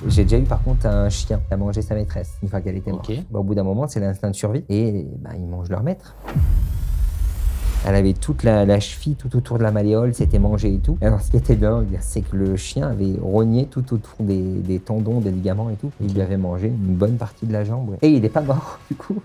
J'ai déjà eu par contre un chien qui a mangé sa maîtresse une fois qu'elle était morte. Ok. Au bout d'un moment, c'est l'instinct de survie et ils mangent leur maître. Elle avait toute la cheville tout autour de la malléole, c'était mangé et tout. Alors ce qui était dingue, c'est que le chien avait rogné tout autour des tendons, des ligaments et tout. Il lui avait mangé une bonne partie de la jambe. Ouais. Et il n'est pas mort du coup.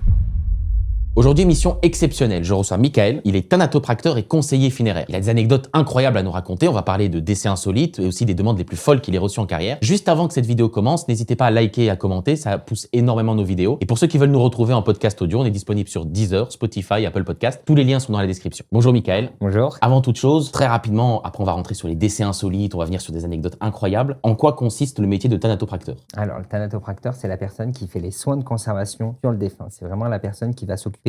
Aujourd'hui, émission exceptionnelle. Je reçois Michael. Il est thanatopracteur et conseiller funéraire. Il a des anecdotes incroyables à nous raconter. On va parler de décès insolites et aussi des demandes les plus folles qu'il ait reçues en carrière. Juste avant que cette vidéo commence, n'hésitez pas à liker et à commenter. Ça pousse énormément nos vidéos. Et pour ceux qui veulent nous retrouver en podcast audio, on est disponible sur Deezer, Spotify, Apple Podcast. Tous les liens sont dans la description. Bonjour Michael. Bonjour. Avant toute chose, très rapidement, après on va rentrer sur les décès insolites, on va venir sur des anecdotes incroyables. En quoi consiste le métier de thanatopracteur? Alors le thanatopracteur, c'est la personne qui fait les soins de conservation sur le défunt. C'est vraiment la personne qui va s'occuper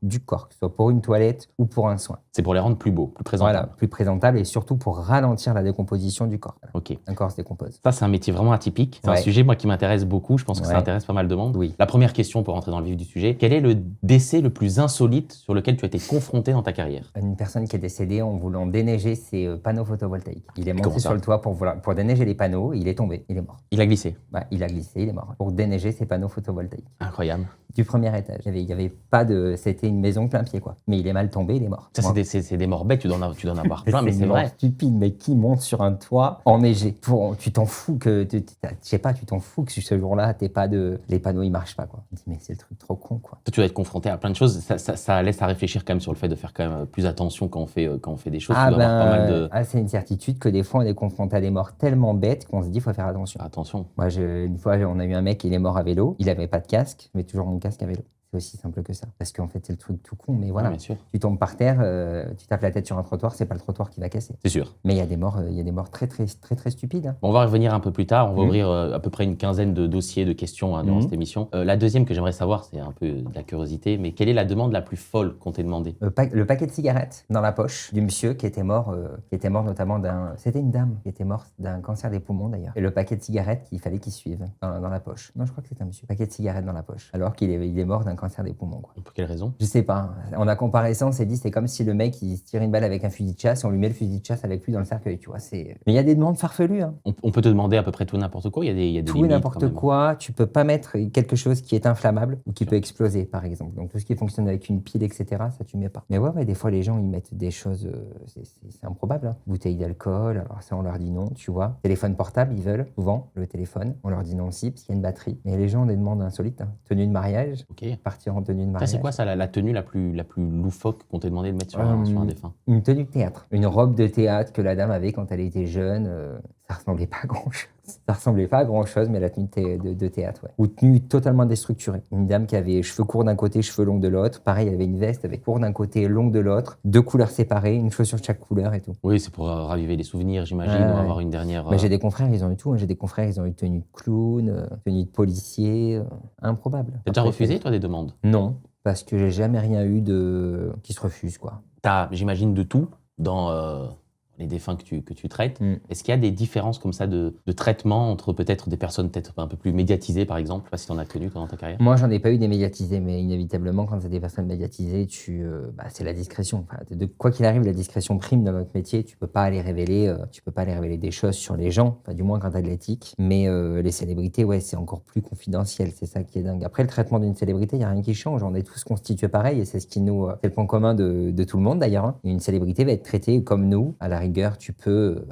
du corps, que ce soit pour une toilette ou pour un soin. C'est pour les rendre plus beaux, plus présentables. Voilà, plus présentable et surtout pour ralentir la décomposition du corps. Ok. Un corps se décompose. Ça, c'est un métier vraiment atypique. C'est un sujet, moi, qui m'intéresse beaucoup. Je pense que ça intéresse pas mal de monde. Oui. La première question pour rentrer dans le vif du sujet, quel est le décès le plus insolite sur lequel tu as été confronté dans ta carrière? Une personne qui est décédée en voulant déneiger ses panneaux photovoltaïques. Il est Comment monté ça sur le toit pour déneiger les panneaux, il est tombé, il est mort. Il a glissé. Il a glissé, il est mort. Pour déneiger ses panneaux photovoltaïques. Incroyable. Du premier étage. Il y avait pas de... C'était une maison plein pied, quoi. Mais il est mal tombé, il est mort. Ça, c'est des morts bêtes, tu dois en avoir plein, mais c'est vrai. Stupide, mais qui monte sur un toit enneigé? Tu t'en fous que... Je sais pas, tu t'en fous que ce jour-là, les panneaux, ils marchent pas, quoi. Je dis, mais c'est le truc trop con, quoi. Toi, tu dois être confronté à plein de choses. Ça laisse à réfléchir quand même sur le fait de faire quand même plus attention quand on fait des choses. Tu dois avoir pas mal de... c'est une certitude que des fois, on est confronté à des morts tellement bêtes qu'on se dit, il faut faire attention. Attention. Moi, une fois, on a eu un mec, il est mort à vélo. Il avait pas de casque, mais toujours mon casque à vélo. C'est aussi simple que ça. Parce qu'en fait, c'est le truc tout con, mais voilà. Ouais, bien sûr. Tu tombes par terre, tu tapes la tête sur un trottoir, c'est pas le trottoir qui va casser. C'est sûr. Mais il y a des morts très stupides. Hein. On va revenir un peu plus tard. On va ouvrir à peu près une quinzaine de dossiers, de questions durant cette émission. La deuxième que j'aimerais savoir, c'est un peu de la curiosité, mais quelle est la demande la plus folle qu'on t'ait demandé? Le paquet de cigarettes dans la poche du monsieur qui était mort notamment d'un... C'était une dame qui était morte d'un cancer des poumons d'ailleurs. Et le paquet de cigarettes qu'il fallait qu'il suive dans la poche. Non, je crois que c'était un monsieur. Paquet de cigarettes dans la poche. Alors qu'il est mort d'un cancer des poumons. Quoi. Pour quelle raison? Je sais pas. On a comparé ça, on s'est dit c'est comme si le mec il se tire une balle avec un fusil de chasse et on lui met le fusil de chasse avec lui dans le cercueil, tu vois. Mais il y a des demandes farfelues. Hein. On peut te demander à peu près tout n'importe quoi. Il y a des tout limites, n'importe quoi. Tu peux pas mettre quelque chose qui est inflammable ou qui peut exploser, par exemple. Donc tout ce qui fonctionne avec une pile, etc. Ça tu mets pas. Mais ouais, des fois les gens ils mettent des choses, c'est improbable. Hein. Bouteille d'alcool, alors ça on leur dit non, tu vois. Téléphone portable, ils veulent souvent le téléphone. On leur dit non aussi parce qu'il y a une batterie. Mais les gens ont des demandes insolites. Hein. Tenue de mariage. Ok. Partir en tenue de mariage. C'est quoi ça la tenue la plus loufoque qu'on t'ait demandé de mettre sur un défunt? Une tenue de théâtre. Une robe de théâtre que la dame avait quand elle était jeune. Ça ressemblait pas à grand-chose. Ça ressemblait pas à grand-chose, mais la tenue de théâtre, ouais. Ou tenue totalement déstructurée. Une dame qui avait cheveux courts d'un côté, cheveux longs de l'autre. Pareil, elle avait une veste avec court d'un côté, long de l'autre. 2 couleurs séparées, une chaussure de chaque couleur et tout. Oui, c'est pour raviver les souvenirs, j'imagine, ou avoir une dernière... Mais j'ai des confrères, ils ont eu tout. Hein. J'ai des confrères, ils ont eu tenue de clown, tenue de policier. Improbable. T'as déjà refusé, toi, des demandes? Non, parce que j'ai jamais rien eu qui se refuse, quoi. T'as, j'imagine, de tout dans les défunts que tu traites. Est-ce qu'il y a des différences comme ça de traitement entre peut-être des personnes peut-être un peu plus médiatisées, par exemple? Je sais pas si tu en as connu dans ta carrière. Moi, j'en ai pas eu des médiatisés, mais inévitablement, quand c'est des personnes médiatisées, c'est la discrétion. Enfin, quoi qu'il arrive, la discrétion prime dans notre métier. Tu peux pas aller révéler des choses sur les gens, enfin, du moins quand tu as de l'éthique. Mais les célébrités, ouais, c'est encore plus confidentiel. C'est ça qui est dingue. Après, le traitement d'une célébrité, il n'y a rien qui change. On est tous constitués pareil et c'est ce qui c'est le point commun de tout le monde d'ailleurs. Hein. Une célébrité va être traitée comme nous, à la rigueur. Tu peux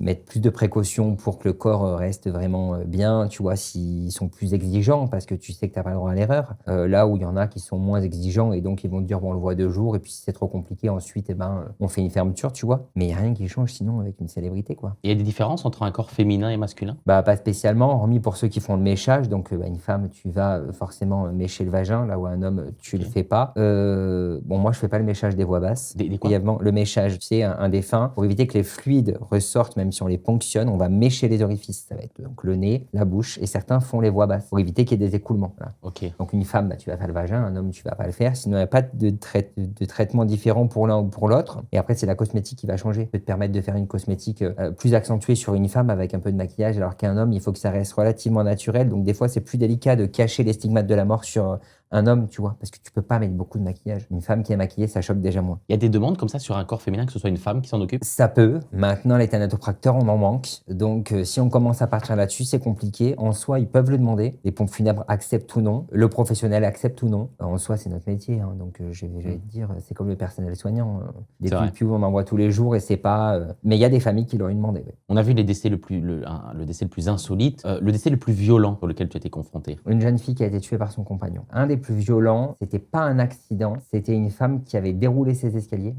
mettre plus de précautions pour que le corps reste vraiment bien, tu vois, s'ils sont plus exigeants, parce que tu sais que tu n'as pas le droit à l'erreur. Là où il y en a qui sont moins exigeants et donc ils vont te dire, bon, on le voit 2 jours, et puis si c'est trop compliqué, ensuite, on fait une fermeture, tu vois. Mais il n'y a rien qui change sinon avec une célébrité, quoi. Il y a des différences entre un corps féminin et masculin? Pas spécialement, hormis pour ceux qui font le méchage. Donc, une femme, tu vas forcément mécher le vagin, là où un homme, tu le fais pas. Moi, je fais pas le méchage des voix basses. Des quoi? Le méchage, tu sais, un défunt, pour éviter que les fluides ressortent, même si on les ponctionne, on va mécher les orifices. Ça va être donc le nez, la bouche, et certains font les voix basses pour éviter qu'il y ait des écoulements. Voilà. Okay. Donc une femme, tu vas faire le vagin, un homme, tu vas pas le faire. Sinon, il n'y a pas de traitement différent pour l'un ou pour l'autre. Et après, c'est la cosmétique qui va changer. Ça peut te permettre de faire une cosmétique plus accentuée sur une femme avec un peu de maquillage, alors qu'un homme, il faut que ça reste relativement naturel. Donc des fois, c'est plus délicat de cacher les stigmates de la mort sur un homme, tu vois, parce que tu peux pas mettre beaucoup de maquillage. Une femme qui est maquillée, ça choque déjà moins. Il y a des demandes comme ça sur un corps féminin, que ce soit une femme qui s'en occupe? Ça peut. Maintenant, les thanatopracteurs, on en manque. Donc, si on commence à partir là-dessus, c'est compliqué. En soi, ils peuvent le demander. Les pompes funèbres acceptent ou non. Le professionnel accepte ou non. En soi, c'est notre métier. Hein. Donc, je vais te dire, c'est comme le personnel soignant. Des C'est vrai. PQ, on en voit tous les jours et c'est pas. Mais il y a des familles qui l'auraient demandé. Ouais. On a vu les décès le décès le plus insolite, le décès le plus violent sur lequel tu as été confronté. Une jeune fille qui a été tuée par son compagnon. Un des plus violents, c'était pas un accident, c'était une femme qui avait déroulé ses escaliers.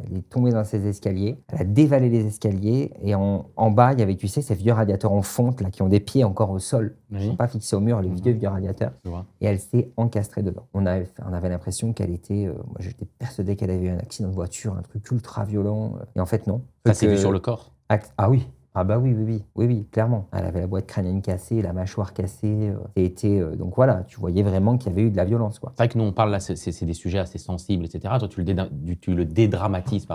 Elle est tombée dans ses escaliers, elle a dévalé les escaliers et en bas, il y avait, tu sais, ces vieux radiateurs en fonte là, qui ont des pieds encore au sol. Ils ne sont pas fixés au mur, les vieux radiateurs. Je vois. Et elle s'est encastrée dedans. On avait l'impression qu'elle était. Moi, j'étais persuadé qu'elle avait eu un accident de voiture, un truc ultra violent. Et en fait, non. Ça s'est vu sur le corps? Ah oui. Ah bah oui, clairement. Elle avait la boîte crânienne cassée, la mâchoire cassée. Donc voilà, tu voyais vraiment qu'il y avait eu de la violence, quoi. C'est vrai que nous, on parle là, c'est des sujets assez sensibles, etc. Toi, tu le dédramatises,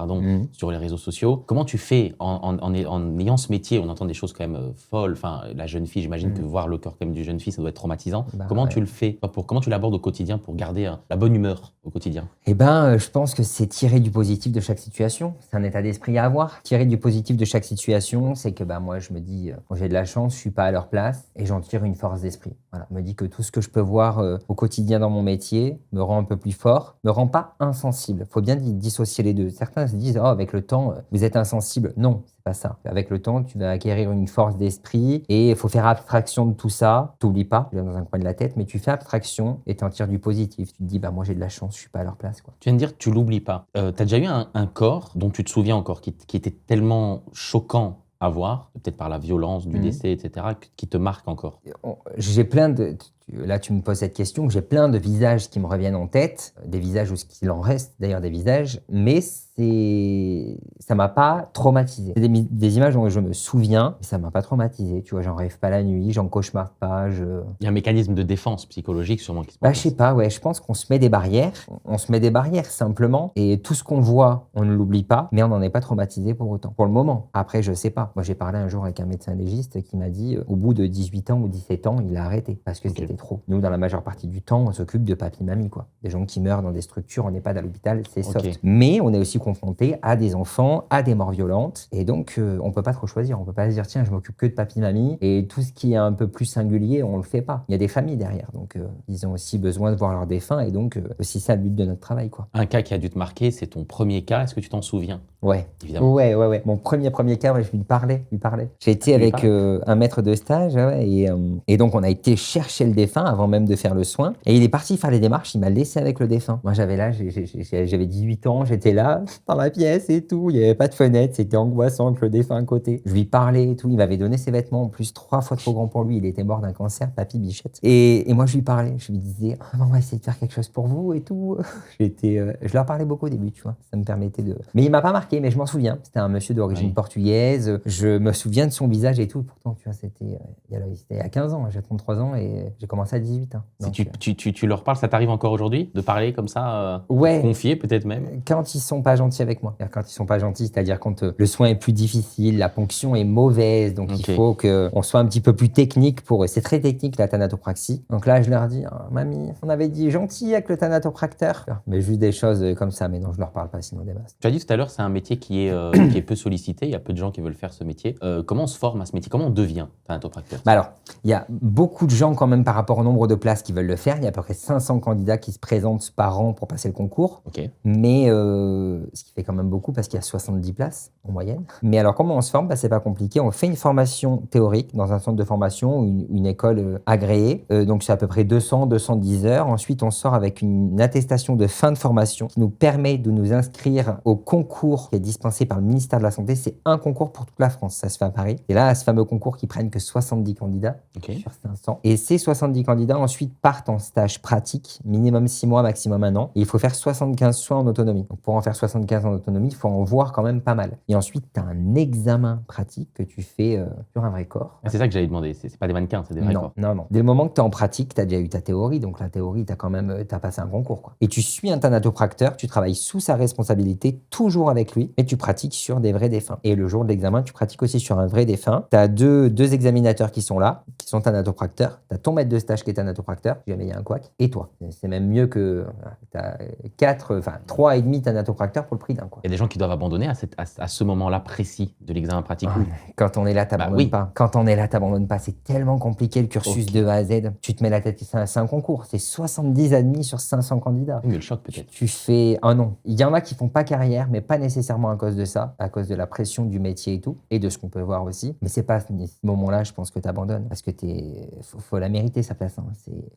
sur les réseaux sociaux. Comment tu fais en ayant ce métier? On entend des choses quand même folles. Enfin, la jeune fille, j'imagine que voir le corps quand même du jeune fille, ça doit être traumatisant. Comment tu le fais? Comment tu l'abordes au quotidien pour garder la bonne humeur au quotidien? Eh ben, je pense que c'est tirer du positif de chaque situation. C'est un état d'esprit à avoir. Tirer du positif de chaque situation, c'est que moi, je me dis, quand j'ai de la chance, je suis pas à leur place et j'en tire une force d'esprit. Voilà, je me dis que tout ce que je peux voir au quotidien dans mon métier me rend un peu plus fort, me rend pas insensible. Faut bien dissocier les deux. Certains se disent, oh, avec le temps, vous êtes insensible. Non, c'est pas ça. Avec le temps, tu vas acquérir une force d'esprit et il faut faire abstraction de tout ça. T'oublies pas, tu l'as dans un coin de la tête, mais tu fais abstraction et t'en tires du positif. Tu te dis, moi, j'ai de la chance, je suis pas à leur place, quoi. Tu viens de dire que tu l'oublies pas. T'as déjà eu un corps dont tu te souviens encore, qui était tellement choquant à voir, peut-être par la violence du décès, etc., qui te marque encore? J'ai plein de... Là, tu me poses cette question, j'ai plein de visages qui me reviennent en tête, des visages ou ce qu'il en reste d'ailleurs des visages, mais ça m'a pas traumatisé. C'est des images dont je me souviens, mais ça m'a pas traumatisé. Tu vois, j'en rêve pas la nuit, j'en cauchemarde pas. Il y a un mécanisme de défense psychologique sûrement qui se passe. Je sais pas, ouais, je pense qu'on se met des barrières. On se met des barrières simplement, et tout ce qu'on voit, on ne l'oublie pas, mais on n'en est pas traumatisé pour autant. Pour le moment. Après, je sais pas. Moi, j'ai parlé un jour avec un médecin légiste qui m'a dit, au bout de 18 ans ou 17 ans, il a arrêté parce que c'était trop. Nous, dans la majeure partie du temps, on s'occupe de papy-mamie, quoi. Des gens qui meurent dans des structures, on n'est pas à l'hôpital, c'est soft. Mais on est aussi confronté à des enfants, à des morts violentes, et donc on peut pas trop choisir. On peut pas se dire, tiens, je m'occupe que de papy-mamie, et tout ce qui est un peu plus singulier, on le fait pas. Il y a des familles derrière, donc ils ont aussi besoin de voir leurs défunts, et donc aussi ça le but de notre travail, quoi. Un cas qui a dû te marquer, c'est ton premier cas. Est-ce que tu t'en souviens? Ouais. Évidemment. Ouais. Mon premier cas, ouais, je lui parlais. J'ai été avec un maître de stage, et donc on a été chercher le défunt avant même de faire le soin. Et il est parti faire les démarches, il m'a laissé avec le défunt. Moi, j'avais 18 ans, j'étais là, dans la pièce et tout. Il n'y avait pas de fenêtre, c'était angoissant avec le défunt à côté. Je lui parlais et tout. Il m'avait donné ses vêtements, en plus 3 fois trop grand pour lui. Il était mort d'un cancer, papy Bichette. Et moi, je lui parlais. Je lui disais, on va essayer de faire quelque chose pour vous et tout. Je leur parlais beaucoup au début, tu vois. Ça me permettait de. Mais il m'a pas marqué, mais je m'en souviens. C'était un monsieur d'origine portugaise. Je me souviens de son visage et tout. Pourtant, tu vois, c'était il y a 15 ans. J'ai 33 ans et j'ai commencé à 18 ans. Donc, tu leur parles, ça t'arrive encore aujourd'hui de parler comme ça, confier peut-être même? Quand ils sont pas gentils avec moi. Quand ils sont pas gentils, c'est-à-dire quand le soin est plus difficile, la ponction est mauvaise, donc il faut qu'on soit un petit peu plus technique pour eux. C'est très technique la thanatopraxie. Donc là, je leur dis, mamie, on avait dit gentil avec le thanatopracteur. Mais juste des choses comme ça, mais non, je leur parle pas sinon des masses. Tu as dit tout à l'heure, c'est un métier qui est peu sollicité. Il y a peu de gens qui veulent faire ce métier. Comment on se forme à ce métier? Comment on devient thanatopracteur? Alors, il y a beaucoup de gens quand même par rapport au nombre de places qui veulent le faire. Il y a à peu près 500 candidats qui se présentent par an pour passer le concours. Mais ce qui fait quand même beaucoup parce qu'il y a 70 places en moyenne. Mais alors, comment on se forme? C'est pas compliqué. On fait une formation théorique dans un centre de formation ou une école agréée. Donc, c'est à peu près 210 heures. Ensuite, on sort avec une attestation de fin de formation qui nous permet de nous inscrire au concours qui est dispensé par le ministère de la Santé. C'est un concours pour toute la France. Ça se fait à Paris. Et là, ce fameux concours qui prennent que 70 candidats sur 500. Et ces 70 candidats ensuite partent en stage pratique, minimum 6 mois, maximum 1 an. Et il faut faire 75 soins en autonomie. Donc, pour en faire 75 en autonomie, il faut en voir quand même pas mal. Et ensuite, tu as un examen pratique que tu fais sur un vrai corps. C'est ça que j'allais demander. C'est pas des mannequins, c'est des vrais corps. Non. Dès le moment que tu es en pratique, tu as déjà eu ta théorie. Donc, la théorie, tu as passé un concours, quoi. Et tu suis un thanatopracteur, tu travailles sous sa responsabilité, toujours avec lui, mais tu pratiques sur des vrais défunts. Et le jour de l'examen, tu pratiques aussi sur un vrai défunt. Tu as deux examinateurs qui sont là, qui sont thanatopracteurs. Tu as ton maître de stage qui est thanatopracteur, si jamais il y a un couac, et toi. C'est même mieux que tu as 3,5 thanatopracteurs pour le prix d'un. Il y a des gens qui doivent abandonner à ce moment-là précis de l'examen pratique. Quand on est là, t'abandonnes pas. Quand on est là, t'abandonnes pas. C'est tellement compliqué le cursus de A à Z. Tu te mets la tête, c'est un concours. C'est 70 admis sur 500 candidats. Mais le choc peut-être. Tu fais un an. Il y en a qui font pas carrière, mais pas nécessairement à cause de ça, à cause de la pression du métier et tout, et de ce qu'on peut voir aussi. Mais c'est pas à ce moment-là, je pense que t'abandonnes. Parce que faut la mériter, sa place.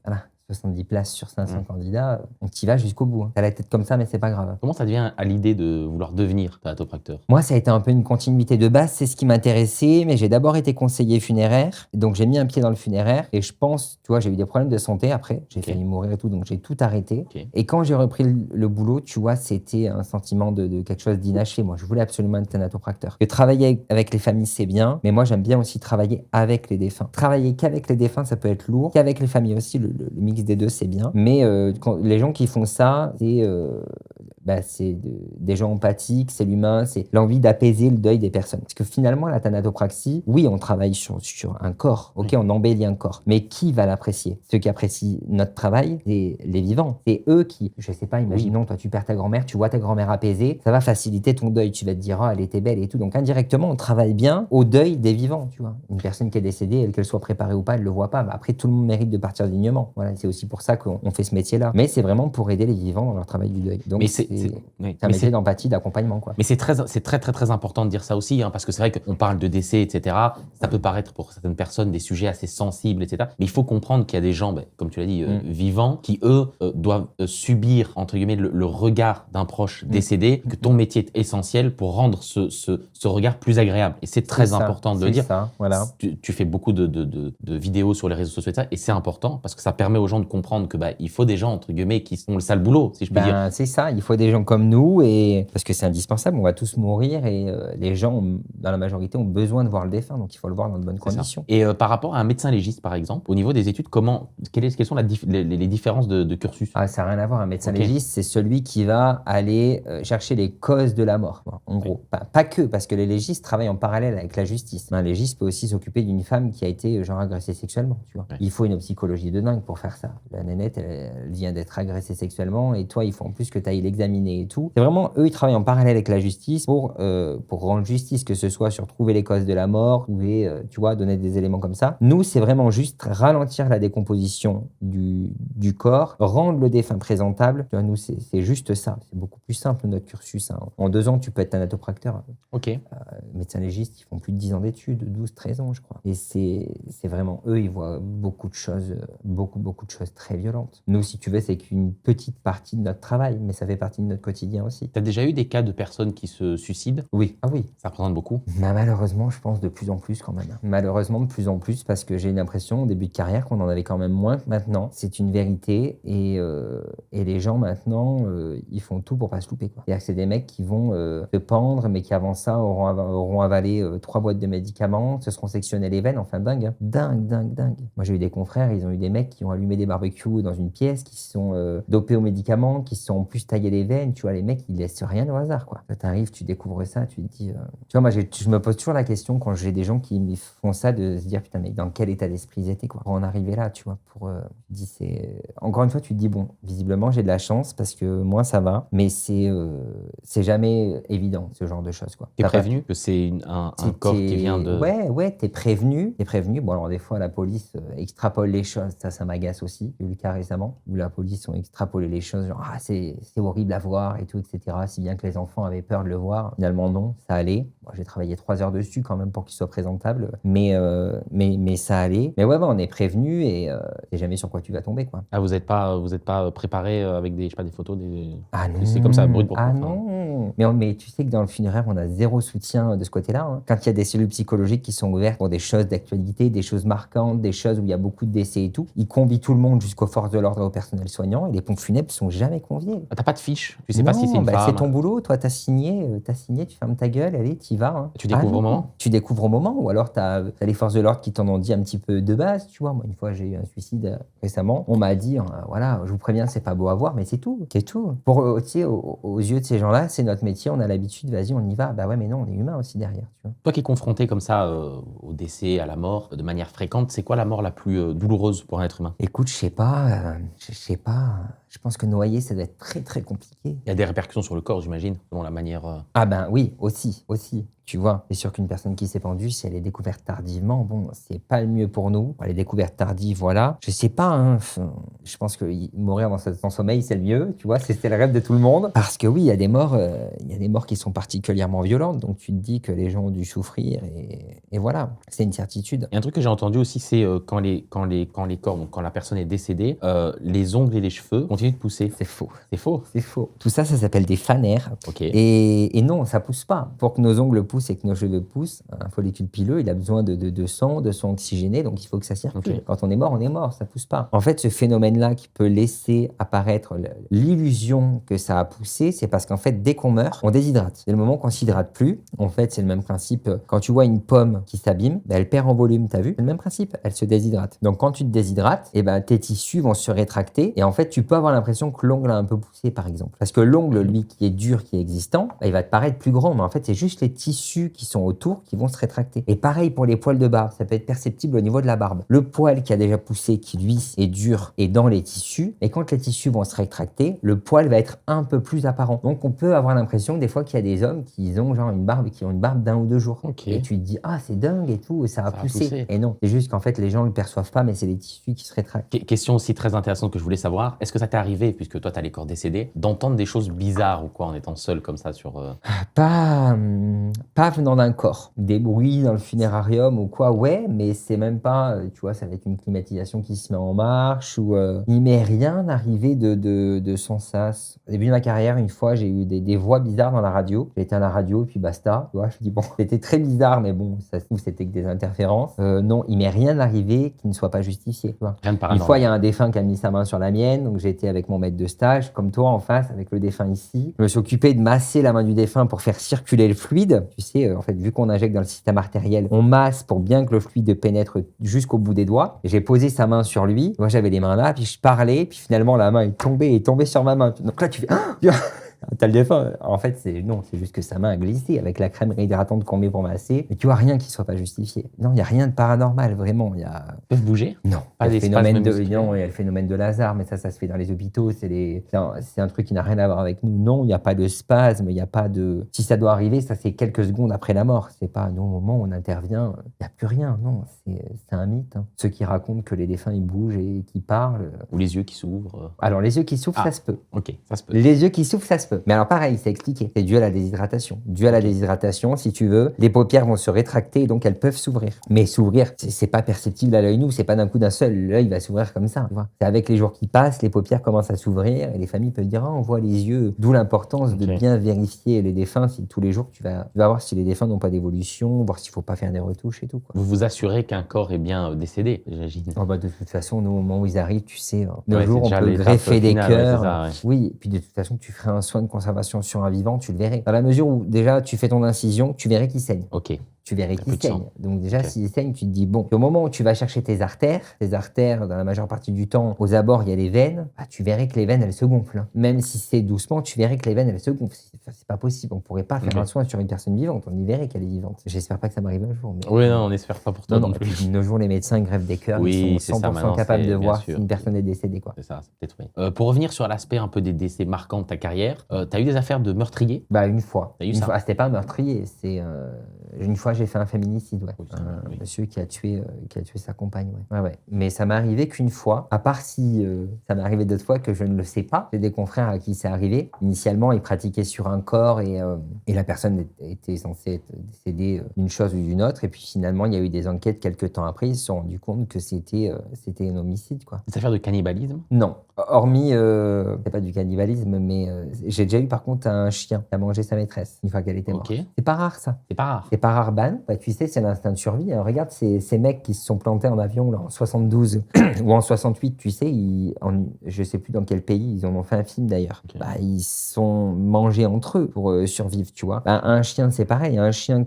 Voilà. 70 places sur 500 candidats, donc tu y vas jusqu'au bout. T'as la tête comme ça, mais c'est pas grave. Comment ça devient à l'idée de vouloir devenir thanatopracteur? Moi, ça a été un peu une continuité de base, c'est ce qui m'intéressait, mais j'ai d'abord été conseiller funéraire, donc j'ai mis un pied dans le funéraire, et je pense, tu vois, j'ai eu des problèmes de santé après, j'ai failli mourir et tout, donc j'ai tout arrêté. Et quand j'ai repris le boulot, tu vois, c'était un sentiment de quelque chose d'inachevé. Moi, je voulais absolument être thanatopracteur. Et travailler avec les familles, c'est bien, mais moi, j'aime bien aussi travailler avec les défunts. Travailler qu'avec les défunts, ça peut être lourd, qu'avec les familles aussi, le mix des deux, c'est bien. Mais les gens qui font ça, c'est des gens empathiques, c'est l'humain, c'est l'envie d'apaiser le deuil des personnes. Parce que finalement, la thanatopraxie, oui, on travaille sur un corps, ok, on embellit un corps, mais qui va l'apprécier? Ceux qui apprécient notre travail, c'est les vivants. C'est eux qui, je sais pas, imaginons, toi, tu perds ta grand-mère, tu vois ta grand-mère apaisée, ça va faciliter ton deuil. Tu vas te dire, oh, elle était belle et tout. Donc, indirectement, on travaille bien au deuil des vivants, tu vois. Une personne qui est décédée, qu'elle soit préparée ou pas, elle le voit pas. Mais après, tout le monde mérite de partir dignement. Voilà, c'est aussi pour ça qu'on fait ce métier-là. Mais c'est vraiment pour aider les vivants dans leur travail du deuil. Donc, c'est un métier d'empathie, d'accompagnement, quoi. Mais c'est très important de dire ça aussi, hein, parce que c'est vrai qu'on parle de décès, etc. Ça peut paraître pour certaines personnes des sujets assez sensibles, etc. Mais il faut comprendre qu'il y a des gens, comme tu l'as dit, vivants, qui eux doivent subir entre guillemets le regard d'un proche décédé. Que ton métier est essentiel pour rendre ce regard plus agréable. Et c'est très important de le dire. Ça, voilà. Tu fais beaucoup de vidéos sur les réseaux sociaux, etc. Et c'est important parce que ça permet aux gens de comprendre que il faut des gens entre guillemets qui font le sale boulot, si je puis dire. C'est ça. Il faut des gens comme nous, et parce que c'est indispensable. On va tous mourir, et les gens, dans la majorité, ont besoin de voir le défunt, donc il faut le voir dans de bonnes conditions. Et par rapport à un médecin légiste, par exemple, au niveau des études, quelles sont les différences de cursus? Ça n'a rien à voir. Un médecin légiste, c'est celui qui va aller chercher les causes de la mort. En gros, pas que, parce que les légistes travaillent en parallèle avec la justice. Un légiste peut aussi s'occuper d'une femme qui a été agressée sexuellement. Tu vois. Il faut une psychologie de dingue pour faire ça. La nénette, elle vient d'être agressée sexuellement, et toi, il faut en plus que tu ailles l'examiner et tout. C'est vraiment, eux, ils travaillent en parallèle avec la justice pour rendre justice, que ce soit sur trouver les causes de la mort, donner des éléments comme ça. Nous, c'est vraiment juste ralentir la décomposition du corps, rendre le défunt présentable. Tu vois, nous, c'est juste ça. C'est beaucoup plus simple, notre cursus. Hein. En 2 ans, tu peux être thanatopracteur. Médecins légistes, ils font plus de 10 ans d'études, 12, 13 ans, je crois. Et c'est vraiment eux, ils voient beaucoup de choses très violentes. Nous, si tu veux, c'est qu'une petite partie de notre travail, mais ça fait partie de notre quotidien aussi. Tu as déjà eu des cas de personnes qui se suicident? Oui. Ah oui. Ça représente beaucoup? Malheureusement, je pense de plus en plus quand même. Malheureusement, de plus en plus, parce que j'ai l'impression, au début de carrière, qu'on en avait quand même moins que maintenant. C'est une vérité, et les gens maintenant, ils font tout pour pas se louper, quoi. C'est-à-dire que c'est des mecs qui vont se pendre, mais qui avant ça auront avalé 3 boîtes de médicaments, se seront sectionnés les veines, enfin dingue, hein. Dingue. Moi, j'ai eu des confrères, ils ont eu des mecs qui ont allumé des barbecues dans une pièce, qui se sont dopés aux médicaments, qui se sont en plus taillés les veines. Tu vois, les mecs, ils laissent rien au hasard, quoi. Quand t'arrives, tu découvres ça, tu te dis... Tu vois, moi, je me pose toujours la question quand j'ai des gens qui me font ça, de se dire, putain, mais dans quel état d'esprit ils étaient, quoi, pour en arriver là, tu vois, encore une fois, tu te dis, bon, visiblement, j'ai de la chance, parce que moi, ça va, mais c'est jamais évident, ce genre de choses, quoi. T'es prévenu que c'est un corps qui vient de... Ouais, t'es prévenu. Bon, alors, des fois, la police extrapole les choses, ça m'agace aussi. J'ai eu le cas récemment, où la police ont extrapolé les choses, genre, c'est horrible à voir, et tout, etc., si bien que les enfants avaient peur de le voir. Finalement, non, ça allait. Bon, j'ai travaillé 3 heures dessus, quand même, pour qu'il soit présentable, mais ça allait. Mais ouais, on est prévenu, et c'est jamais sur quoi tu vas tomber, quoi. Ah, vous êtes pas préparé avec des photos, des... Ah non. C'est comme ça, brut pour Ah non. Mais tu sais que dans le funéraire, on a zéro soutien de ce côté-là, hein. Quand il y a des cellules psychologiques qui sont ouvertes pour des choses d'actualité, des choses marquantes, des choses où il y a beaucoup de décès et tout, ils convient tout le monde jusqu'aux forces de l'ordre et au personnel soignant, et les pompes funèbres sont jamais conviés. Ah, t'as pas de fiche fiche. Tu sais pas si c'est une femme. C'est ton boulot. Toi, t'as signé, tu fermes ta gueule, allez, t'y vas. Hein. Tu découvres au moment. Tu découvres au moment, ou alors t'as les forces de l'ordre qui t'en ont dit un petit peu de base, tu vois. Moi, une fois, j'ai eu un suicide récemment. On m'a dit, voilà, je vous préviens, c'est pas beau à voir, mais c'est tout. C'est tout. Pour, tu sais, aux yeux de ces gens-là, c'est notre métier, on a l'habitude, vas-y, on y va. Bah ouais, mais non, on est humain aussi derrière, tu vois. Toi qui es confronté comme ça au décès, à la mort, de manière fréquente, c'est quoi la mort la plus douloureuse pour un être humain? Écoute, je sais pas. Je pense que noyer, ça doit être très, très compliqué. Il y a des répercussions sur le corps, j'imagine, selon la manière. Ah ben oui, aussi. Tu vois, c'est sûr qu'une personne qui s'est pendue, si elle est découverte tardivement, bon, c'est pas le mieux pour nous. Elle est découverte tardive, voilà. Je sais pas, hein, je pense que mourir dans son sommeil, c'est le mieux, tu vois, c'est le rêve de tout le monde. Parce que oui, il y a des morts qui sont particulièrement violentes, donc tu te dis que les gens ont dû souffrir, et voilà, c'est une certitude. Et un truc que j'ai entendu aussi, c'est quand les corps, donc quand la personne est décédée, les ongles et les cheveux continuent de pousser. C'est faux. C'est faux. C'est faux. Tout ça, ça s'appelle des fanères. Ok. Et non, ça pousse pas. Pour que nos ongles poussent et que nos cheveux poussent, un follicule pileux, il a besoin de sang oxygéné, donc il faut que ça circule. Okay. Quand on est mort, ça pousse pas. En fait, ce phénomène-là qui peut laisser apparaître l'illusion que ça a poussé, c'est parce qu'en fait, dès qu'on meurt, on déshydrate. Dès le moment qu'on s'hydrate plus, en fait, c'est le même principe. Quand tu vois une pomme qui s'abîme, elle perd en volume, t'as vu? C'est le même principe, elle se déshydrate. Donc quand tu te déshydrates, tes tissus vont se rétracter et en fait, tu peux avoir l'impression que l'ongle a un peu poussé, par exemple. Parce que l'ongle, lui, qui est dur, qui est existant, il va te paraître plus grand, mais en fait, c'est juste les tissus qui sont autour qui vont se rétracter. Et pareil pour les poils de barbe, ça peut être perceptible au niveau de la barbe. Le poil qui a déjà poussé, qui lui est dur, est dans les tissus, et quand les tissus vont se rétracter, le poil va être un peu plus apparent. Donc on peut avoir l'impression des fois qu'il y a des hommes qui ont genre une barbe d'1 ou 2 jours. Okay. Et tu te dis, ah c'est dingue et tout, ça a poussé. Et non, c'est juste qu'en fait les gens ne le perçoivent pas, mais c'est les tissus qui se rétractent. Question aussi très intéressante que je voulais savoir, est-ce que ça t'est arrivé, puisque toi t'as les corps décédés, d'entendre des choses bizarres ou quoi en étant seul comme ça sur... Pas venant d'un corps. Des bruits dans le funérarium ou quoi, ouais, mais c'est même pas, tu vois, ça va être une climatisation qui se met en marche ou il m'est rien arrivé de sans sas. Au début de ma carrière, une fois, j'ai eu des voix bizarres dans la radio. J'ai été à la radio, puis basta. Tu vois, je me dis, bon, c'était très bizarre, mais bon, ça se trouve, c'était que des interférences. Non, il m'est rien arrivé qui ne soit pas justifié, tu vois. Rien de paranormal. Une fois, il y a un défunt qui a mis sa main sur la mienne, donc j'ai été avec mon maître de stage, comme toi, en face, avec le défunt ici. Je me suis occupé de masser la main du défunt pour faire circuler le fluide. Tu sais, en fait, vu qu'on injecte dans le système artériel, on masse pour bien que le fluide pénètre jusqu'au bout des doigts. J'ai posé sa main sur lui. Moi, j'avais les mains là, puis je parlais, puis finalement, la main est tombée sur ma main. Donc là, tu fais... T'as le défunt. En fait, c'est juste que sa main a glissé avec la crème réhydratante qu'on met pour masser. Mais tu vois, rien qui soit pas justifié. Non, il n'y a rien de paranormal, vraiment. Ils peuvent bouger? Non. Pas il y a le phénomène de Lazare, mais ça se fait dans les hôpitaux. C'est un truc qui n'a rien à voir avec nous. Non, il n'y a pas de spasme, il n'y a pas de... Si ça doit arriver, ça c'est quelques secondes après la mort. C'est pas au moment où on intervient, il n'y a plus rien. Non, c'est un mythe. Hein. Ceux qui racontent que les défunts, ils bougent et qu'ils parlent... Ou les yeux qui s'ouvrent. Alors, les yeux qui s'ouvrent, ça se peut. Ok, ça se peut. Les yeux qui s'ouvrent, ça se peut. Mais alors pareil, c'est expliqué. C'est dû à la déshydratation. Dû à la déshydratation, si tu veux, les paupières vont se rétracter et donc elles peuvent s'ouvrir. Mais s'ouvrir, c'est pas perceptible à l'œil nu, c'est pas d'un coup d'un seul. L'œil va s'ouvrir comme ça. C'est avec les jours qui passent, les paupières commencent à s'ouvrir et les familles peuvent dire on voit les yeux. D'où l'importance de bien vérifier les défunts. Si tous les jours tu vas voir si les défunts n'ont pas d'évolution, voir s'il faut pas faire des retouches et tout. Quoi. Vous vous assurez qu'un corps est bien décédé, j'imagine. De toute façon, nous, au moment où ils arrivent, tu sais, nos jours on peut greffer des cœurs. Oui, puis de toute façon, tu ferais un soin de conservation sur un vivant, tu le verrais. Dans la mesure où déjà tu fais ton incision, tu verrais qu'il saigne. Ok. Tu verrais qu'il saigne. Donc déjà, s'il saigne, tu te dis, bon, au moment où tu vas chercher tes artères, dans la majeure partie du temps, aux abords, il y a les veines, tu verrais que les veines, elles se gonflent. Même si c'est doucement, tu verrais que les veines, elles se gonflent. C'est pas possible. On pourrait pas faire un soin sur une personne vivante. On y verrait qu'elle est vivante. J'espère pas que ça m'arrive un jour. Mais... Oui, non, on n'espère pas pour toi non plus. Puis, nos jours, les médecins greffent des cœurs. Ils sont 100% capables de voir si une personne est décédée. Quoi. C'est ça, c'est peut-être oui. Pour revenir sur l'aspect un peu des décès marquants de ta carrière, t'as eu des affaires de meurtrier? Une fois. C'était pas un meurtrier. Une fois, j'ai fait un féminicide. Ouais. Monsieur qui a tué sa compagne. Ouais. Mais ça m'est arrivé qu'une fois, à part si ça m'est arrivé d'autres fois que je ne le sais pas. J'ai des confrères à qui c'est arrivé. Initialement, ils pratiquaient sur un corps et la personne était censée être décédée d'une chose ou d'une autre. Et puis finalement, il y a eu des enquêtes quelques temps après. Ils se sont rendus compte que c'était un homicide. Quoi. Des affaires de cannibalisme? Non. Hormis, c'est pas du cannibalisme, mais j'ai déjà eu par contre un chien qui a mangé sa maîtresse une fois qu'elle était morte. Okay. C'est pas rare ça. C'est pas rare. C'est pas rare, Bah non, bah, tu sais, c'est l'instinct de survie, hein. Regarde ces mecs qui se sont plantés en avion là, en 72 ou en 68, tu sais, je sais plus dans quel pays, ils en ont fait un film d'ailleurs. Ok. Bah, ils se sont mangés entre eux pour survivre, tu vois. Bah, un chien, c'est pareil. Un chien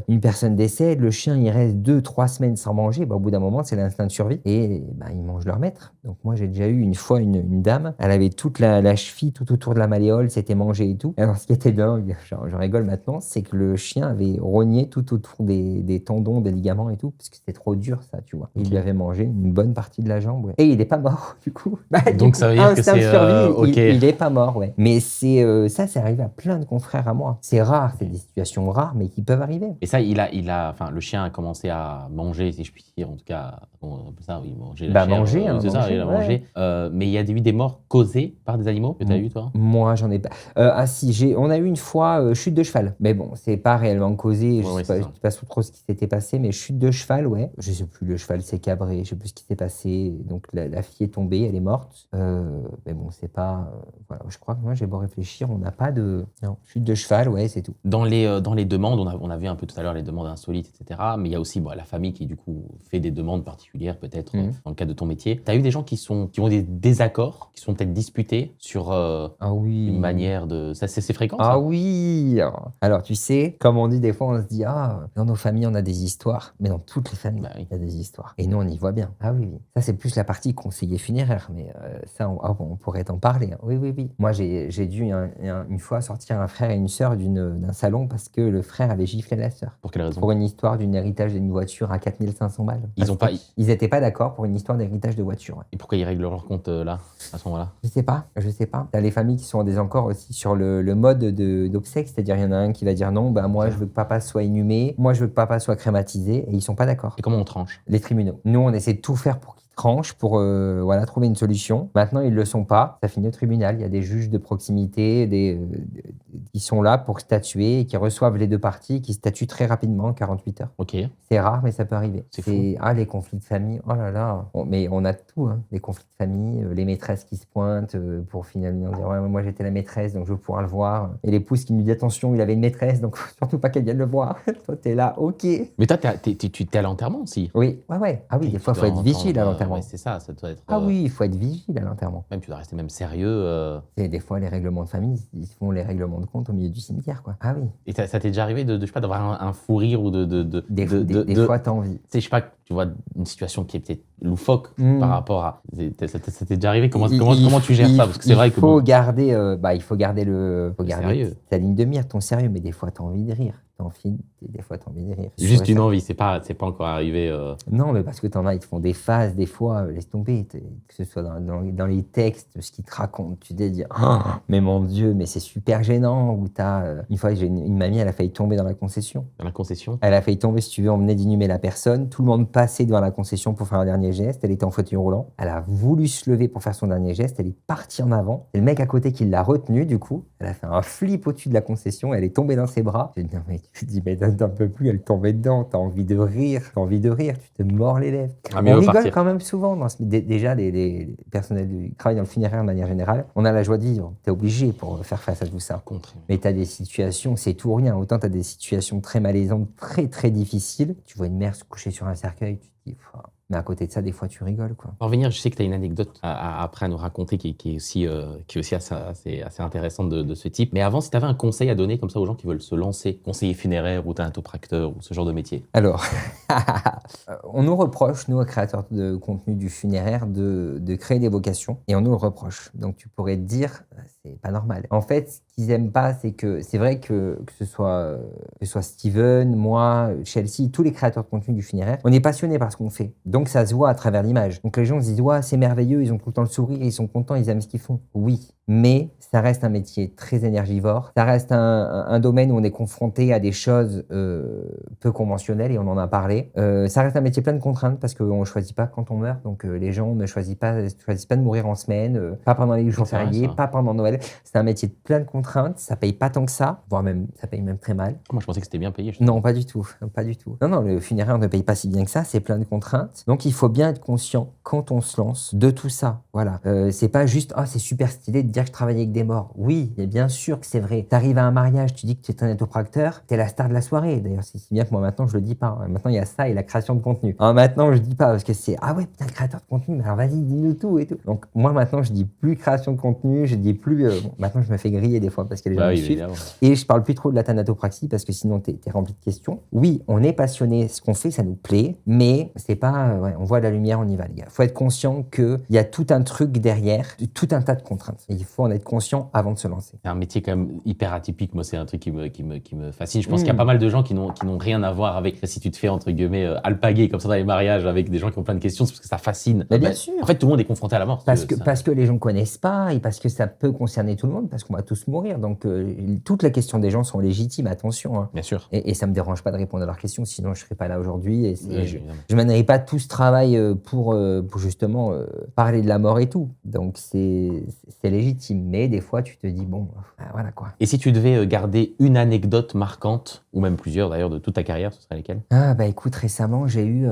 une personne décède, le chien, il reste 2-3 semaines sans manger. Bah, au bout d'un moment, c'est l'instinct de survie. Et bah, ils mangent leur maître. Donc moi, j'ai déjà eu une fois une dame, elle avait toute la cheville tout autour de la malléole, c'était mangé et tout. Alors, ce qui était dingue, je rigole maintenant, c'est que le chien avait rogné tout autour des tendons, des ligaments et tout, parce que c'était trop dur, ça, tu vois. Il lui avait mangé une bonne partie de la jambe, ouais. Et il n'est pas mort, du coup. Bah, Donc ça veut dire que instinct de c'est survie, ok. il est pas mort, ouais. Mais ça, c'est arrivé à plein de confrères à moi. C'est rare, c'est des situations rares, mais qui peuvent arriver. Et ça, enfin, le chien a commencé à manger, si je puis dire, en tout cas, bon, ça, il mangeait la Bah, chair, manger, hein, c'est ça, manger, il a ouais. mangé. Mais il y a eu des morts causées par des animaux que tu as eu, toi? Moi, j'en ai pas. Ah si, on a eu une fois chute de cheval. Mais bon, c'est pas réellement causé. Je sais pas trop ce qui s'était passé, mais chute de cheval, ouais. Je sais plus, le cheval s'est cabré, je sais plus ce qui s'est passé. Donc la fille est tombée, elle est morte. Mais bon, c'est pas. Voilà, je crois que moi, j'ai beau réfléchir, on n'a pas de. Non, chute de cheval, ouais, c'est tout. Dans les demandes, on a vu un peu tout à l'heure les demandes insolites, etc. Mais il y a aussi la famille qui, du coup, fait des demandes particulières, peut-être, dans le cadre de ton métier. Tu as eu des gens qui ont des désaccords, qui sont peut-être disputés sur Ah oui. une manière de. Ça, c'est fréquent, ça? Ah oui. Alors, tu sais, comme on dit des fois, on se dit, dans nos familles, on a des histoires. Mais dans toutes les familles, Bah oui. il y a des histoires. Et nous, on y voit bien. Ah oui, oui. Ça, c'est plus la partie conseiller funéraire. Mais ça, on pourrait t'en parler, hein. Oui, oui, oui. Moi, j'ai dû une fois sortir un frère et une sœur d'un salon parce que le frère avait giflé la sœur. Pour quelle raison? Pour une histoire d'un héritage d'une voiture à 4 500 balles. Ils n'étaient pas d'accord pour une histoire d'héritage de voiture. Ouais. Et pourquoi ils règlent leur compte là, à ce moment-là? Je sais pas. T'as les familles qui sont en désaccord aussi sur le mode d'obsèques, c'est-à-dire il y en a un qui va dire non, bah moi je veux que papa soit inhumé, moi je veux que papa soit crématisé, et ils sont pas d'accord. Et comment on tranche? Les tribunaux. Nous, on essaie de tout faire pour qu'ils tranchent, pour trouver une solution. Maintenant, ils le sont pas. Ça finit au tribunal. Il y a des juges de proximité, qui sont là pour statuer et qui reçoivent les deux parties et qui statuent très rapidement, en 48 heures. Ok. C'est rare, mais ça peut arriver. C'est fou. Les conflits de famille. Oh là là. Mais on a tout, hein. Les conflits de famille, les maîtresses qui se pointent pour finalement dire ouais, moi j'étais la maîtresse, donc je veux pouvoir le voir. Et l'épouse qui nous dit attention, il avait une maîtresse, donc surtout pas qu'elle vienne le voir. Toi, t'es là, ok. Mais toi, tu t'es à l'enterrement aussi. Oui, ouais. Ah oui, des fois, il faut être vigile à l'enterrement. Ouais, c'est ça doit être. Ah oui, il faut être vigile à l'enterrement. Même, tu dois rester même sérieux. Et des fois, les règlements de famille, ils font les règlements de compte au milieu du cimetière, quoi. Ah oui. Et ça t'est déjà arrivé je sais pas, d'avoir un fou rire ou Des fois, t'as envie. Tu sais, je sais pas, tu vois, une situation qui est peut-être loufoque par rapport à. Ça t'est déjà arrivé? Comment tu gères ça? Parce que c'est vrai que. Il faut garder sérieux. ta ligne de mire, ton sérieux, mais des fois, t'as envie de rire. Des fois, t'as envie de rire. Juste une envie, c'est pas encore arrivé. Non, mais parce que t'en as, ils te font des phases, des fois, laisse tomber. Que ce soit dans les textes, ce qu'ils te racontent, tu te dis, mais mon Dieu, mais c'est super gênant. Ou une fois, j'ai une mamie, elle a failli tomber dans la concession. Dans la concession? Elle a failli tomber, si tu veux, on venait d'inhumer la personne. Tout le monde passait devant la concession pour faire un dernier geste. Elle était en fauteuil roulant. Elle a voulu se lever pour faire son dernier geste. Elle est partie en avant. C'est le mec à côté qui l'a retenue, du coup. Elle a fait un flip au-dessus de la concession. Elle est tombée dans ses bras. J'ai dit, non, mais tu te dis, mais t'en peux plus, elle tombait dedans. T'as envie de rire. Tu te mords les lèvres. On rigole quand même souvent. Déjà, les personnels qui travaillent dans le funéraire de manière générale, on a la joie de vivre. T'es obligé pour faire face à tout ça. Mais t'as des situations, c'est tout ou rien. Autant t'as des situations très malaisantes, très très difficiles. Tu vois une mère se coucher sur un cercueil, tu te dis, mais à côté de ça, des fois, tu rigoles, quoi. Pour revenir, je sais que tu as une anecdote après à nous raconter qui est aussi assez intéressante de ce type. Mais avant, si tu avais un conseil à donner comme ça aux gens qui veulent se lancer, conseiller funéraire ou thanatopracteur ou ce genre de métier. Alors, on nous reproche, nous, créateurs de contenu du funéraire, de créer des vocations. Et on nous le reproche. Donc, tu pourrais te dire, c'est pas normal. En fait, ce qu'ils aiment pas, c'est que c'est vrai que ce soit Steven, moi, Chelsea, tous les créateurs de contenu du funéraire, on est passionnés par ce qu'on fait. Donc ça se voit à travers l'image. Donc les gens se disent ouais, c'est merveilleux, ils ont tout le temps le sourire, ils sont contents, ils aiment ce qu'ils font. Oui, mais ça reste un métier très énergivore. Ça reste un domaine où on est confronté à des choses peu conventionnelles et on en a parlé. Ça reste un métier plein de contraintes parce qu'on ne choisit pas quand on meurt. Donc les gens ne choisissent pas de mourir en semaine, pas pendant les jours fériés, pas pendant Noël. C'est un métier plein de contraintes. contraintes, ça paye pas tant que ça, voire même, ça paye même très mal. Moi, je pensais que c'était bien payé. Non, pas du tout, pas du tout. Non, le funéraire ne paye pas si bien que ça, c'est plein de contraintes. Donc, il faut bien être conscient, quand on se lance, de tout ça. Voilà. C'est pas juste, c'est super stylé de dire que je travaille avec des morts. Oui, et bien sûr que c'est vrai. T'arrives à un mariage, tu dis que tu es thanatopracteur, t'es la star de la soirée. D'ailleurs, c'est si bien que moi, maintenant, je le dis pas. Maintenant, il y a ça et la création de contenu. Maintenant, je dis pas parce que c'est, ouais, putain, créateur de contenu, mais alors vas-y, dis-nous tout et tout. Donc, moi, maintenant, je dis plus création de contenu, je dis plus, maintenant, je me fais griller des fois parce que les gens me suivent. Et je parle plus trop de la thanatopraxie parce que sinon, t'es rempli de questions. Oui, on est passionné, ce qu'on fait, ça nous plaît, mais c'est pas, on voit la lumière, on y va, les gars. Faut être conscient qu'il y a tout un truc derrière, tout un tas de contraintes. Et il faut en être conscient avant de se lancer. C'est un métier quand même hyper atypique. Moi, c'est un truc qui me fascine. Je pense qu'il y a pas mal de gens qui n'ont rien à voir avec si tu te fais, entre guillemets, alpaguer comme ça dans les mariages avec des gens qui ont plein de questions, c'est parce que ça fascine. Mais bien sûr. En fait, tout le monde est confronté à la mort. Parce que les gens ne connaissent pas et parce que ça peut concerner tout le monde, parce qu'on va tous mourir. Donc, toutes les questions des gens sont légitimes, attention. Hein. Bien sûr. Et ça ne me dérange pas de répondre à leurs questions, sinon je ne serais pas là aujourd'hui. Et je ne mènerai pas tout ce travail pour justement parler de la mort et tout. Donc, c'est légitime. Mais des fois, tu te dis, bon, voilà quoi. Et si tu devais garder une anecdote marquante, ou même plusieurs d'ailleurs, de toute ta carrière, ce serait lesquelles? Écoute, récemment, j'ai eu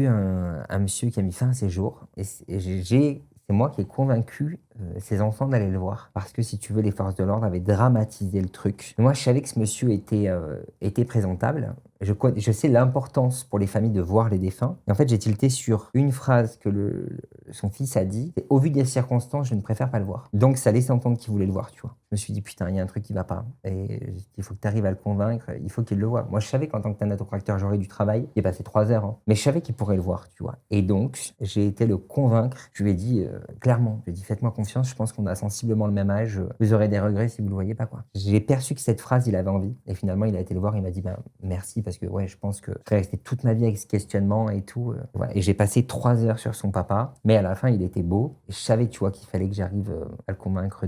un monsieur qui a mis fin à ses jours. Et c'est moi qui ai convaincu ses enfants d'aller le voir. Parce que si tu veux, les forces de l'ordre avaient dramatisé le truc. Moi, je savais que ce monsieur était présentable. Je sais l'importance pour les familles de voir les défunts. Et en fait, j'ai tilté sur une phrase que son fils a dit. Au vu des circonstances, je ne préfère pas le voir. Donc, ça laissait entendre qu'il voulait le voir, tu vois. Je me suis dit, putain, il y a un truc qui va pas. Et il faut que tu arrives à le convaincre. Il faut qu'il le voie. Moi, je savais qu'en tant que thanatopracteur, j'aurais du travail. J'ai passé 3 heures. Hein. Mais je savais qu'il pourrait le voir, tu vois. Et donc, j'ai été le convaincre. Je lui ai dit, clairement, je lui ai dit, faites-moi confiance. Je pense qu'on a sensiblement le même âge. Vous aurez des regrets si vous le voyez pas, quoi. J'ai perçu que cette phrase, il avait envie. Et finalement, il a été le voir. Il m'a dit, merci parce que, ouais, je pense que je serais resté toute ma vie avec ce questionnement et tout. Voilà. Et j'ai passé 3 heures sur son papa. Mais à la fin, il était beau. Et je savais, tu vois, qu'il fallait que j'arrive à le convaincre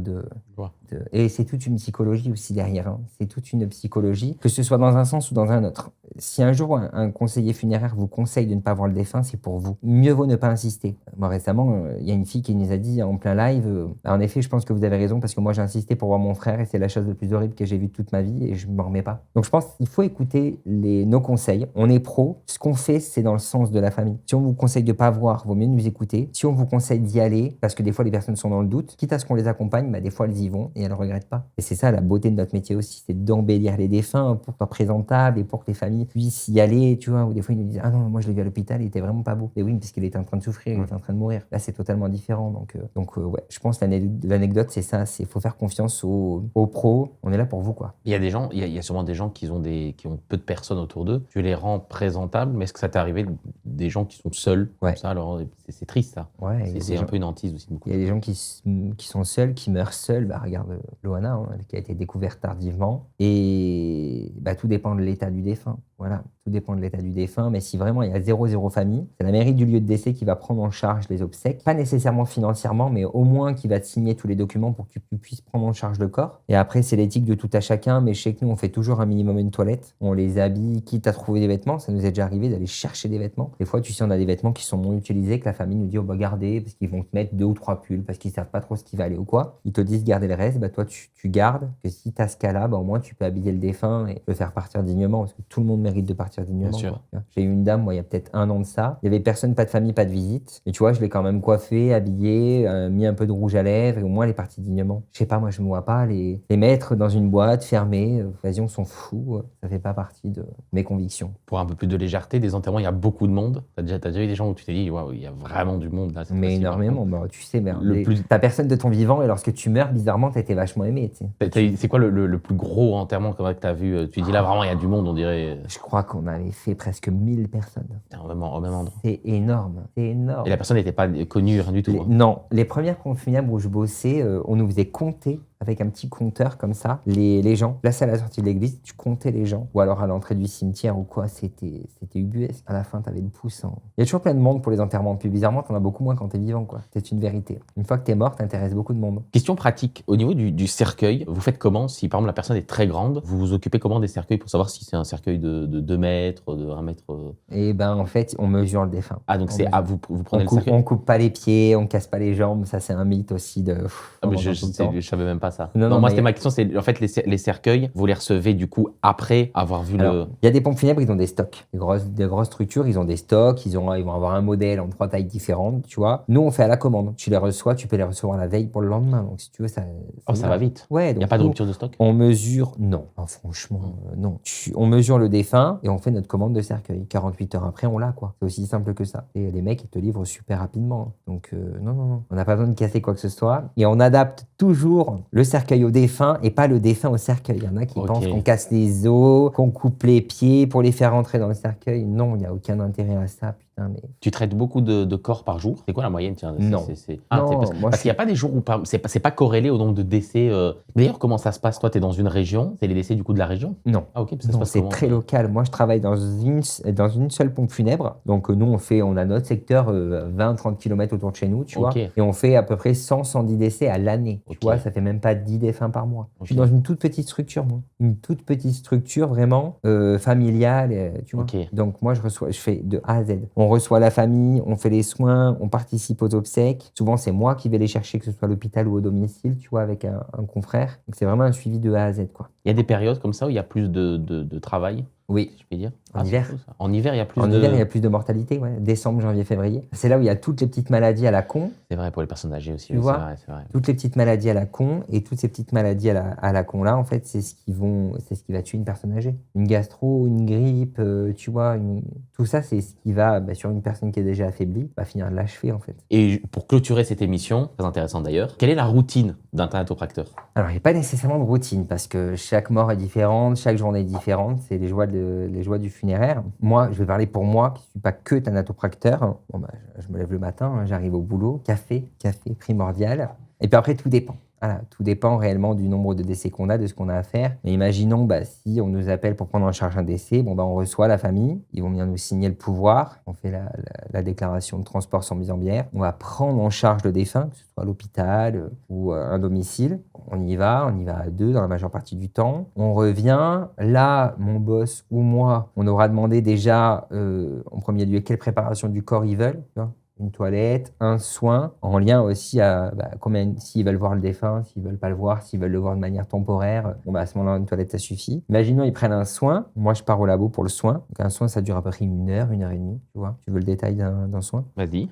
Et c'est toute une psychologie aussi derrière. Hein. C'est toute une psychologie, que ce soit dans un sens ou dans un autre. Si un jour, un conseiller funéraire vous conseille de ne pas voir le défunt, c'est pour vous. Mieux vaut ne pas insister. Moi, récemment, il y a une fille qui nous a dit en plein live, en effet, je pense que vous avez raison parce que moi, j'ai insisté pour voir mon frère et c'est la chose la plus horrible que j'ai vue de toute ma vie et je ne m'en remets pas. Donc, je pense qu'il faut écouter nos conseils. On est pro. Ce qu'on fait, c'est dans le sens de la famille. Si on vous conseille de ne pas voir, vaut mieux nous écouter. Si on vous conseille d'y aller, parce que des fois, les personnes sont dans le doute, quitte à ce qu'on les accompagne, des fois, elles y vont et elles ne regrettent pas. Et c'est ça la beauté de notre métier aussi, c'est d'embellir les défunts pour qu'ils soient présentables et pour que les familles puissent y aller, tu vois. Ou des fois, ils nous disent, ah non, moi, je l'ai vu à l'hôpital, il était vraiment pas beau. Et oui, parce qu'il était en train de souffrir, il était en train de mourir. Là, c'est totalement différent. Donc ouais, je pense que l'anecdote, c'est ça, c'est faut faire confiance aux pros. On est là pour vous, quoi. Il y a des gens, il y a sûrement des gens qui ont peu de personnes autour d'eux. Tu les rends présentables, mais est-ce que ça t'est arrivé des gens qui sont seuls comme ça? Alors, c'est triste, ça. Ouais, c'est un peu une hantise aussi. Il y a des gens qui sont seuls, qui meurent seuls. Regarde Loana, qui a été découverte tardivement. Et tout dépend de l'état du défunt. Voilà, tout dépend de l'état du défunt. Mais si vraiment il y a 0 famille, c'est la mairie du lieu de décès qui va prendre en charge les obsèques. Pas nécessairement financièrement, mais au moins qui va te signer tous les documents pour que tu puisses prendre en charge le corps. Et après, c'est l'éthique de tout à chacun. Mais je sais que nous, on fait toujours un minimum une toilette. On les habille, quitte à trouver des vêtements. Ça nous est déjà arrivé d'aller chercher des vêtements. Des fois, tu sais, on a des vêtements qui sont non utilisés, que la famille nous dit, gardez, parce qu'ils vont te mettre 2 ou 3 pulls, parce qu'ils savent pas trop ce qui va aller ou quoi. Ils te disent garder le reste, toi, tu gardes. Que si tu as ce cas-là, au moins, tu peux habiller le défunt et le faire partir dignement, parce que tout le monde mérite de partir dignement. Bien sûr. J'ai eu une dame, moi, il y a peut-être 1 an de ça. Il y avait personne, pas de famille, pas de visite. Et tu vois, je l'ai quand même coiffée, habillée, mis un peu de rouge à lèvres, et au moins, elle est partie dignement. Je sais pas, moi, je me vois pas les mettre dans une boîte fermée. Vas-y, on s'en fout. Ça fait pas partie de mes convictions. Pour un peu plus de légèreté, des enterrements, il y a beaucoup de monde. T'as déjà eu des gens où tu t'es dit, waouh, il y a vraiment du monde là. Mais énormément. Tu sais, t'as personne de ton vivant, et lorsque tu meurs, bizarrement, t'as été vachement aimé. C'est quoi le plus gros enterrement que tu as vu? Tu dis là, vraiment, il y a du monde, on dirait. Je crois qu'on avait fait presque 1000 personnes. Au même endroit. C'est énorme. Et la personne n'était pas connue, rien du tout. Non. Les premières pompes funèbres où je bossais, on nous faisait compter avec un petit compteur comme ça, les gens. Là, c'est à la sortie de l'église, tu comptais les gens. Ou alors à l'entrée du cimetière ou quoi, c'était ubuesque. À la fin, t'avais le pouce. Il y a toujours plein de monde pour les enterrements. Puis bizarrement, t'en as beaucoup moins quand t'es vivant, quoi. C'est une vérité. Une fois que t'es mort, t'intéresses beaucoup de monde. Question pratique. Au niveau du cercueil, vous faites comment? Si par exemple la personne est très grande, vous vous occupez comment des cercueils pour savoir si c'est un cercueil de 2 mètres, de 1 mètre? Et en fait, on mesure le défunt. Ah, donc vous prenez le cercueil. On coupe pas les pieds, on casse pas les jambes. Ça, c'est un mythe aussi de. Je savais même pas ça. Non, non, moi, mais c'était ma question, c'est en fait les cercueils, vous les recevez du coup après avoir vu Alors, il y a des pompes funèbres, ils ont des stocks. Des grosses structures, ils ont des stocks, ils vont avoir un modèle en 3 tailles différentes, tu vois. Nous, on fait à la commande. Tu les reçois, tu peux les recevoir la veille pour le lendemain. Donc, si tu veux, ça va vite. Ouais, Il n'y a donc pas de nous, rupture de stock? on mesure, non, franchement, non. On mesure le défunt et on fait notre commande de cercueil. 48 heures après, on l'a, quoi. C'est aussi simple que ça. Et les mecs, ils te livrent super rapidement. Donc, non, non, non. On n'a pas besoin de casser quoi que ce soit. Et on adapte toujours le cercueil au défunt et pas le défunt au cercueil. Il y en a qui pensent qu'on casse les os, qu'on coupe les pieds pour les faire rentrer dans le cercueil. Non, il n'y a aucun intérêt à ça. Putain, mais... Tu traites beaucoup de corps par jour? C'est quoi la moyenne? Tiens, Non. Non, parce qu'il n'y a pas des jours où c'est pas corrélé au nombre de décès. D'ailleurs, comment ça se passe? Toi, tu es dans une région, c'est les décès du coup de la région? Non. Ah, ok, ça se passe c'est comment? très local. Moi, je travaille dans une seule pompe funèbre. Donc, nous, on a notre secteur 20-30 km autour de chez nous, tu vois. Et on fait à peu près 100-110 décès à l'année. Tu vois, ça fait même pas 10 défunts par mois. Je suis dans une toute petite structure, moi. Une toute petite structure vraiment familiale, tu vois. Donc, moi, je fais de A à Z. On reçoit la famille, on fait les soins, on participe aux obsèques. Souvent, c'est moi qui vais les chercher, que ce soit à l'hôpital ou au domicile, tu vois, avec un confrère. Donc, c'est vraiment un suivi de A à Z, quoi. Il y a des périodes comme ça où il y a plus de travail? Oui. Si je peux dire. En hiver. En hiver, il y a plus il y a plus de mortalité, ouais. Décembre, janvier, février. C'est là où il y a toutes les petites maladies à la con. C'est vrai, pour les personnes âgées aussi. Tu vois, c'est vrai. toutes les petites maladies à la con, et toutes ces petites maladies à la con là, en fait, c'est ce qui va tuer une personne âgée. Une gastro, une grippe, tu vois, tout ça, c'est ce qui va, sur une personne qui est déjà affaiblie, va finir de l'achever, en fait. Et pour clôturer cette émission, très intéressante d'ailleurs, quelle est la routine d'un thanatopracteur? Alors, il n'y a pas nécessairement de routine, parce que chaque mort est différente, chaque journée est différente, c'est les joies du funéraire. Moi, je vais parler pour moi, qui ne suis pas que thanatopracteur. Bon, je me lève le matin, j'arrive au boulot, café primordial. Et puis après, tout dépend. Voilà, tout dépend réellement du nombre de décès qu'on a, de ce qu'on a à faire. Mais imaginons, si on nous appelle pour prendre en charge un décès, on reçoit la famille, ils vont venir nous signer le pouvoir, on fait la déclaration de transport sans mise en bière, on va prendre en charge le défunt, que ce soit à l'hôpital ou un domicile. On y va à 2 dans la majeure partie du temps. On revient, là, mon boss ou moi, on aura demandé déjà, en premier lieu, quelle préparation du corps ils veulent, tu vois. Une toilette, un soin, en lien aussi à s'ils veulent voir le défunt, s'ils veulent pas le voir, s'ils veulent le voir de manière temporaire, à ce moment-là, une toilette, ça suffit. Imaginons, ils prennent un soin, moi je pars au labo pour le soin. Donc un soin, ça dure à peu près 1 heure, 1h30, tu vois. Tu veux le détail d'un soin? Vas-y,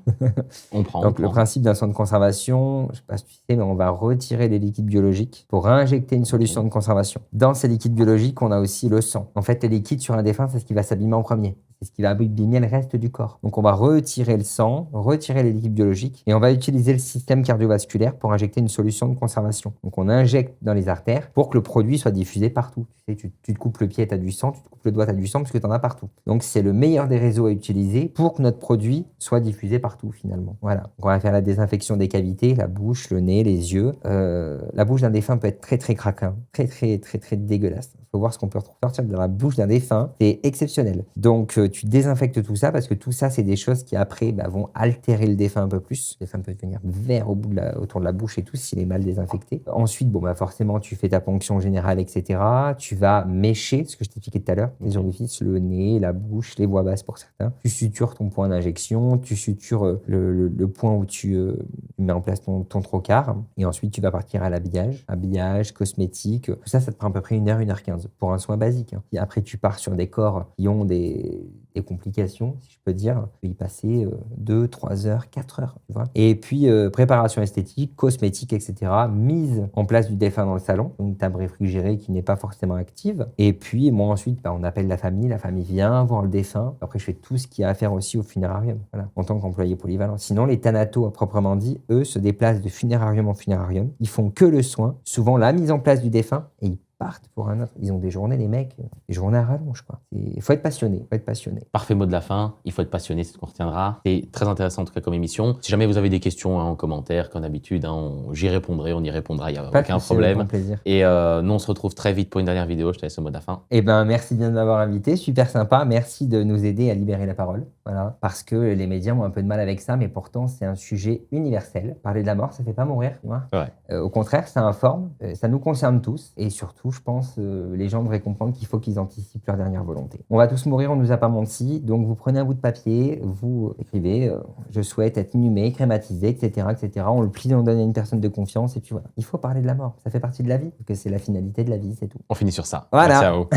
on prend. Donc le principe d'un soin de conservation, je sais pas si tu sais, mais on va retirer les liquides biologiques pour réinjecter une solution de conservation. Dans ces liquides biologiques, on a aussi le sang. En fait, les liquides sur un défunt, c'est ce qui va s'abîmer en premier. C'est ce qui va abîmer le reste du corps. Donc, on va retirer le sang, retirer les liquides biologiques et on va utiliser le système cardiovasculaire pour injecter une solution de conservation. Donc, on injecte dans les artères pour que le produit soit diffusé partout. Tu sais, tu te coupes le pied, tu as du sang, tu te coupes le doigt, tu as du sang parce que tu en as partout. Donc, c'est le meilleur des réseaux à utiliser pour que notre produit soit diffusé partout finalement. Voilà. Donc, on va faire la désinfection des cavités, la bouche, le nez, les yeux. La bouche d'un défunt peut être très, très craquant, très, très, très, très dégueulasse. Il faut voir ce qu'on peut sortir de la bouche d'un défunt. C'est exceptionnel. Donc, tu désinfectes tout ça parce que tout ça, c'est des choses qui après vont altérer le défunt un peu plus. Le défunt peut devenir vert autour de la bouche et tout s'il est mal désinfecté. Ensuite, forcément, tu fais ta ponction générale, etc. Tu vas mécher, ce que je t'expliquais tout à l'heure, les orifices, le nez, la bouche, les voies basses pour certains. Tu sutures ton point d'injection, tu sutures le point où tu mets en place ton trocard. Et ensuite, tu vas partir à habillage, cosmétique. Tout ça, ça te prend à peu près 1h, 1h15 pour un soin basique. Et après, tu pars sur des corps qui ont des complications, si je peux dire. Tu peux y passer 2, 3 heures, 4 heures. Tu vois. Et puis, préparation esthétique, cosmétique, etc. Mise en place du défunt dans le salon. Une table réfrigérée qui n'est pas forcément active. Et puis, moi, ensuite, on appelle la famille vient voir le défunt. Après, je fais tout ce qu'il y a à faire aussi au funérarium, voilà, en tant qu'employé polyvalent. Sinon, les thanatos, à proprement dit, eux, se déplacent de funérarium en funérarium. Ils font que le soin, souvent la mise en place du défunt, et ils partent pour un autre. Ils ont des journées, les mecs, des journées à rallonge, quoi. Il faut être passionné, Parfait mot de la fin, il faut être passionné, c'est ce qu'on retiendra. C'est très intéressant en tout cas comme émission. Si jamais vous avez des questions en commentaire, comme d'habitude, j'y répondrai, on y répondra, il n'y a aucun problème. Plaisir. Et nous, on se retrouve très vite pour une dernière vidéo, je te laisse le mot de la fin. Merci bien de m'avoir invité, super sympa, merci de nous aider à libérer la parole. Voilà, parce que les médias ont un peu de mal avec ça, mais pourtant c'est un sujet universel. Parler de la mort, ça fait pas mourir, tu vois. Ouais. Au contraire, ça informe, ça nous concerne tous, et surtout, je pense, les gens devraient comprendre qu'il faut qu'ils anticipent leur dernière volonté. On va tous mourir, on nous a pas menti, donc vous prenez un bout de papier, vous écrivez, je souhaite être inhumé, crématisé, etc., etc. On le plie, on donne à une personne de confiance, et puis voilà. Il faut parler de la mort, ça fait partie de la vie, parce que c'est la finalité de la vie, c'est tout. On finit sur ça. Voilà. Merci à vous.